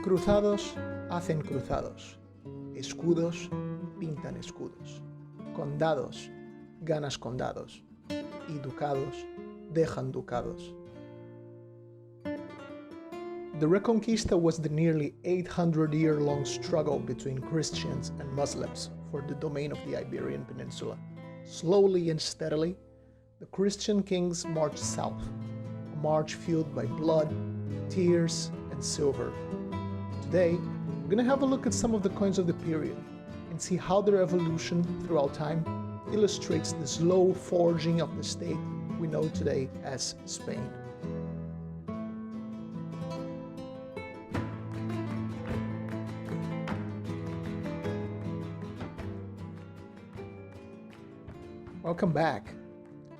Cruzados hacen cruzados, escudos pintan escudos, condados ganas condados y ducados dejan ducados. The Reconquista was the nearly 800-year-long struggle between Christians and Muslims for the domain of the Iberian Peninsula. Slowly and steadily, the Christian kings marched south, a march fueled by blood, tears, and silver. Today, we're going to have a look at some of the coins of the period and see how their evolution throughout time illustrates the slow forging of the state we know today as Spain. Welcome back.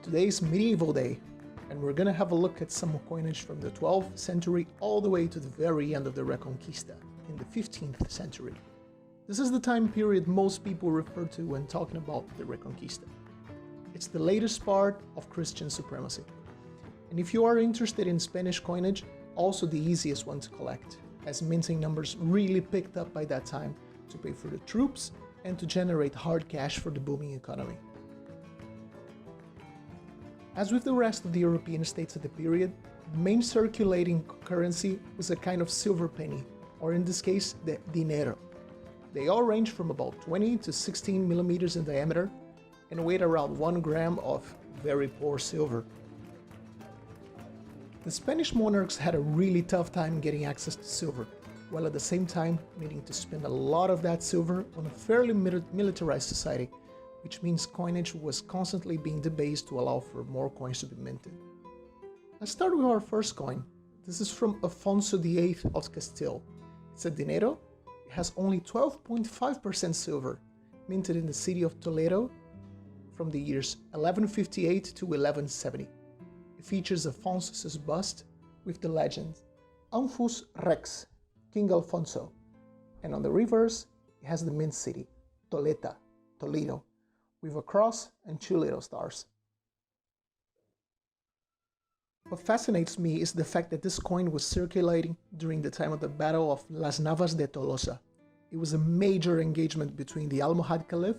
Today is Medieval Day, and we're going to have a look at some coinage from the 12th century all the way to the very end of the Reconquista in the 15th century. This is the time period most people refer to when talking about the Reconquista. It's the latest part of Christian supremacy. And if you are interested in Spanish coinage, also the easiest one to collect, as minting numbers really picked up by that time to pay for the troops and to generate hard cash for the booming economy. As with the rest of the European states at the period, the main circulating currency was a kind of silver penny, or in this case, the dinero. They all range from about 20 to 16 millimeters in diameter and weighed around 1 gram of very poor silver. The Spanish monarchs had a really tough time getting access to silver, while at the same time needing to spend a lot of that silver on a fairly militarized society, which means coinage was constantly being debased to allow for more coins to be minted. Let's start with our first coin. This is from Alfonso VIII of Castile. It's a dinero. It has only 12.5% silver, minted in the city of Toledo from the years 1158 to 1170. It features Alfonso's bust with the legend Anfus Rex, King Alfonso, and on the reverse it has the mint city, Toledo, with a cross and 2 little stars. What fascinates me is the fact that this coin was circulating during the time of the Battle of Las Navas de Tolosa. It was a major engagement between the Almohad Caliph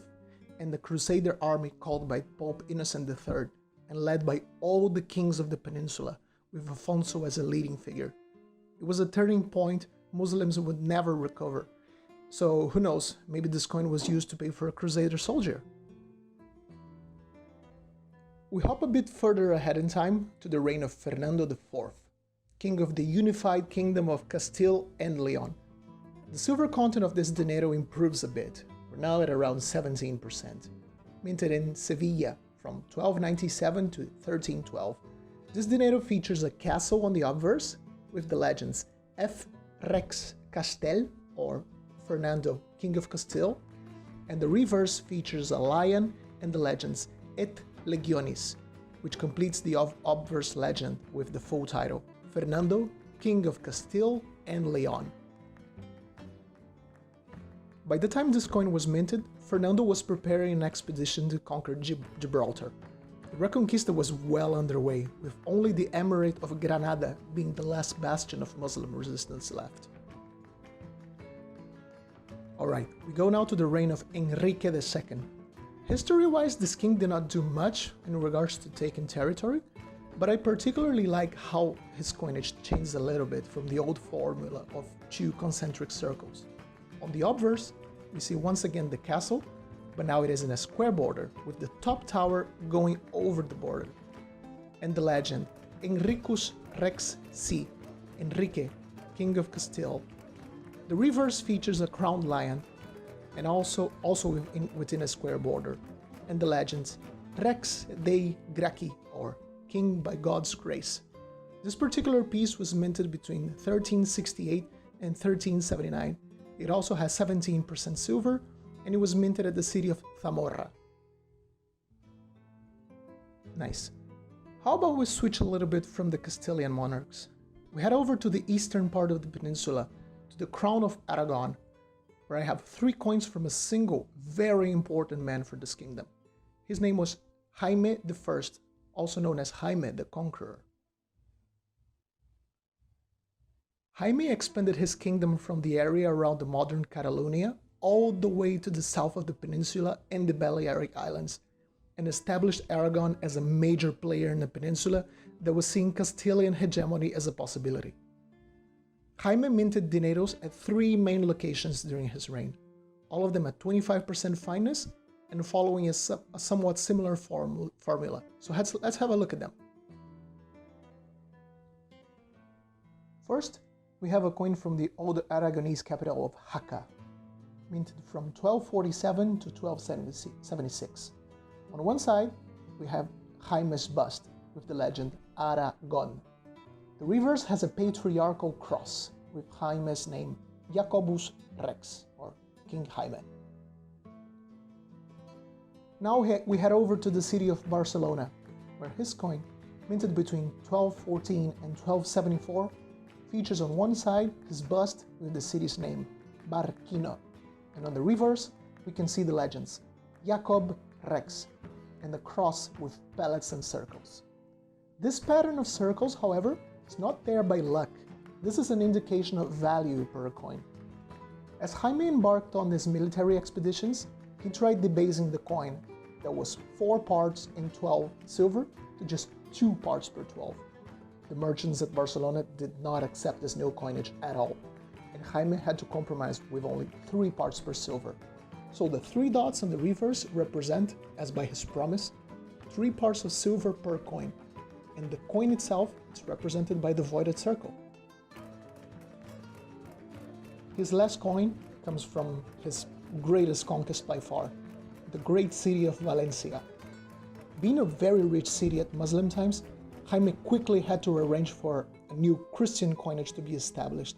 and the Crusader army called by Pope Innocent III and led by all the kings of the peninsula, with Alfonso as a leading figure. It was a turning point Muslims would never recover. So who knows, maybe this coin was used to pay for a Crusader soldier. We hop a bit further ahead in time to the reign of Fernando IV, king of the unified kingdom of Castile and Leon. The silver content of this dinero improves a bit. We're now at around 17%. Minted in Sevilla from 1297 to 1312. This dinero features a castle on the obverse with the legends F. Rex Castile, or Fernando, King of Castile, and the reverse features a lion and the legends Et Legionis, which completes the obverse legend with the full title, Fernando, King of Castile and Leon. By the time this coin was minted, Fernando was preparing an expedition to conquer Gibraltar. The Reconquista was well underway, with only the Emirate of Granada being the last bastion of Muslim resistance left. Alright, we go now to the reign of Enrique II. History-wise, this king did not do much in regards to taking territory, but I particularly like how his coinage changed a little bit from the old formula of 2 concentric circles. On the obverse, we see once again the castle, but now it is in a square border, with the top tower going over the border. And the legend, Enricus Rex C, Enrique, King of Castile. The reverse features a crowned lion, and also within a square border, and the legends Rex Dei Graci, or King by God's Grace. This particular piece was minted between 1368 and 1379. It also has 17% silver, and it was minted at the city of Zamora. Nice. How about we switch a little bit from the Castilian monarchs? We head over to the eastern part of the peninsula, to the crown of Aragon, where I have 3 coins from a single, very important man for this kingdom. His name was Jaime I, also known as Jaime the Conqueror. Jaime expanded his kingdom from the area around the modern Catalonia all the way to the south of the peninsula and the Balearic Islands, and established Aragon as a major player in the peninsula that was seeing Castilian hegemony as a possibility. Jaime minted dineros at 3 main locations during his reign, all of them at 25% fineness and following a somewhat similar formula. So let's have a look at them. First, we have a coin from the old Aragonese capital of Jaca, minted from 1247 to 1276. On one side, we have Jaime's bust with the legend Aragon. The reverse has a patriarchal cross with Jaime's name Jacobus Rex, or King Jaime. Now we head over to the city of Barcelona, where his coin, minted between 1214 and 1274, features on one side his bust with the city's name, Barquino, and on the reverse we can see the legends, Jacob Rex, and the cross with pellets and circles. This pattern of circles, however, is not there by luck. This is an indication of value per coin. As Jaime embarked on his military expeditions, he tried debasing the coin that was 4 parts in 12 silver to just 2 parts per 12. The merchants at Barcelona did not accept this new coinage at all, and Jaime had to compromise with only 3 parts per silver. So the 3 dots on the reverse represent, as by his promise, 3 parts of silver per coin, and the coin itself is represented by the voided circle. His last coin comes from his greatest conquest by far, the great city of Valencia. Being a very rich city at Muslim times, Jaime quickly had to arrange for a new Christian coinage to be established,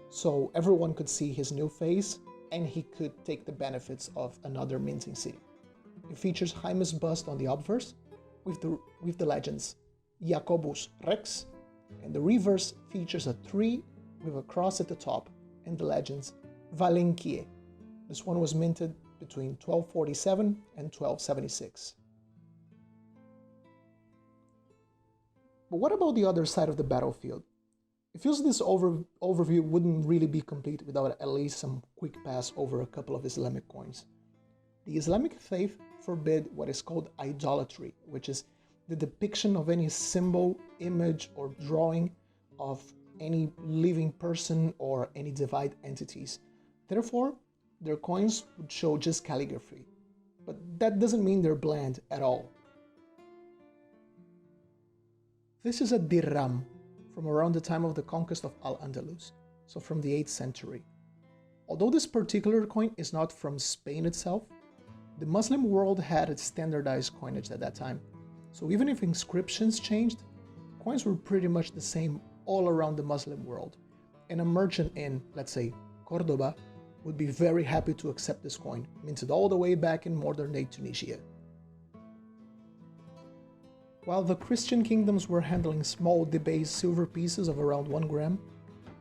so everyone could see his new face and he could take the benefits of another minting city. It features Jaime's bust on the obverse with the legends Jacobus Rex, and the reverse features a 3 with a cross at the top and the legends Valenquie. This one was minted between 1247 and 1276. But what about the other side of the battlefield? It feels this overview wouldn't really be complete without at least some quick pass over a couple of Islamic coins. The Islamic faith forbid what is called idolatry, which is the depiction of any symbol, image, or drawing of any living person or any divine entities. Therefore, their coins would show just calligraphy. But that doesn't mean they're bland at all. This is a dirham from around the time of the conquest of Al-Andalus, so from the 8th century. Although this particular coin is not from Spain itself, the Muslim world had its standardized coinage at that time. So even if inscriptions changed, coins were pretty much the same all around the Muslim world. And a merchant in, let's say, Cordoba would be very happy to accept this coin, minted all the way back in modern-day Tunisia. While the Christian kingdoms were handling small debased silver pieces of around 1 gram,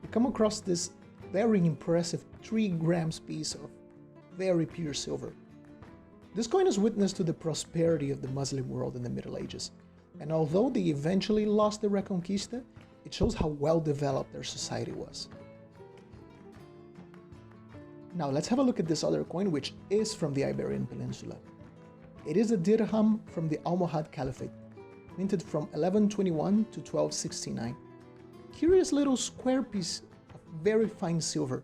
we come across this very impressive 3 grams piece of very pure silver. This coin is witness to the prosperity of the Muslim world in the Middle Ages, and although they eventually lost the Reconquista, it shows how well developed their society was. Now let's have a look at this other coin, which is from the Iberian Peninsula. It is a dirham from the Almohad Caliphate, minted from 1121 to 1269. Curious little square piece of very fine silver.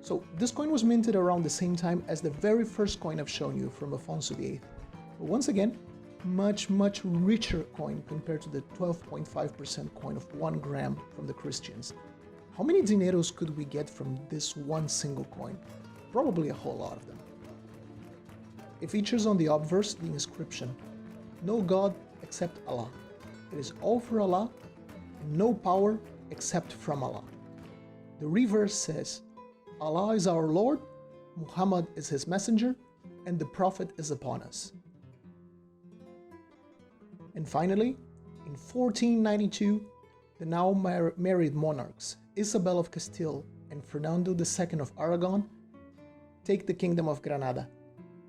So this coin was minted around the same time as the very first coin I've shown you from Alfonso VIII. But once again, much richer coin compared to the 12.5% coin of 1 gram from the Christians. How many dineros could we get from this one single coin? Probably a whole lot of them. It features on the obverse the inscription, "No God except Allah. It is all for Allah, and no power except from Allah." The reverse says, "Allah is our Lord, Muhammad is his messenger, and the Prophet is upon us." And finally, in 1492, the now married monarchs, Isabel of Castile and Fernando II of Aragon, take the kingdom of Granada,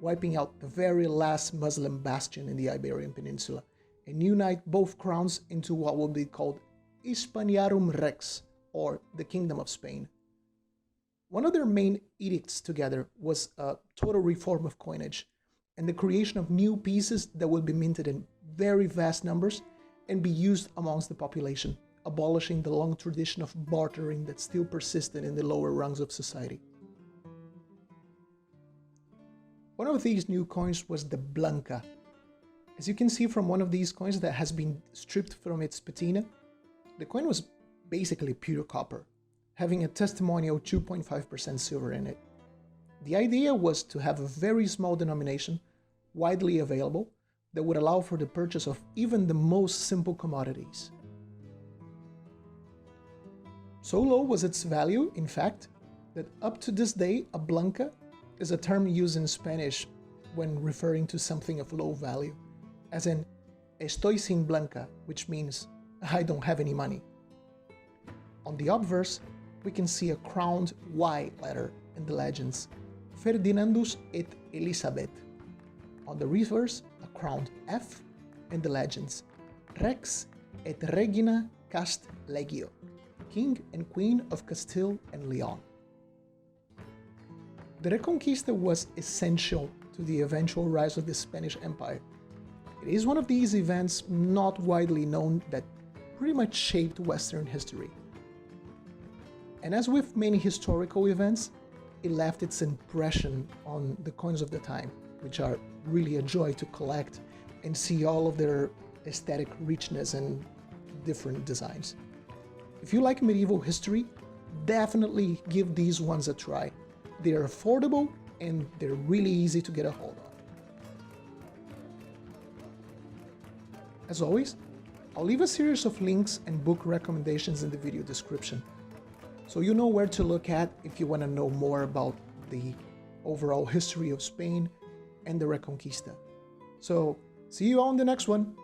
wiping out the very last Muslim bastion in the Iberian Peninsula, and unite both crowns into what will be called Hispaniarum Rex, or the Kingdom of Spain. One of their main edicts together was a total reform of coinage and the creation of new pieces that would be minted in very vast numbers and be used amongst the population, abolishing the long tradition of bartering that still persisted in the lower rungs of society. One of these new coins was the Blanca. As you can see from one of these coins that has been stripped from its patina, the coin was basically pure copper, having a testimonial 2.5% silver in it. The idea was to have a very small denomination, widely available, that would allow for the purchase of even the most simple commodities. So low was its value, in fact, that up to this day, a Blanca is a term used in Spanish when referring to something of low value, as in, estoy sin Blanca, which means, I don't have any money. On the obverse, we can see a crowned Y letter in the legends, Ferdinandus et Elisabeth. On the reverse, a crowned F in the legends, Rex et Regina Cast Legio, King and Queen of Castile and Leon. The Reconquista was essential to the eventual rise of the Spanish Empire. It is one of these events not widely known that pretty much shaped Western history. And as with many historical events, it left its impression on the coins of the time, which are really a joy to collect and see all of their aesthetic richness and different designs. If you like medieval history, definitely give these ones a try. They're affordable and they're really easy to get a hold of. As always, I'll leave a series of links and book recommendations in the video description, so you know where to look at if you want to know more about the overall history of Spain and the Reconquista. So, see you on the next one!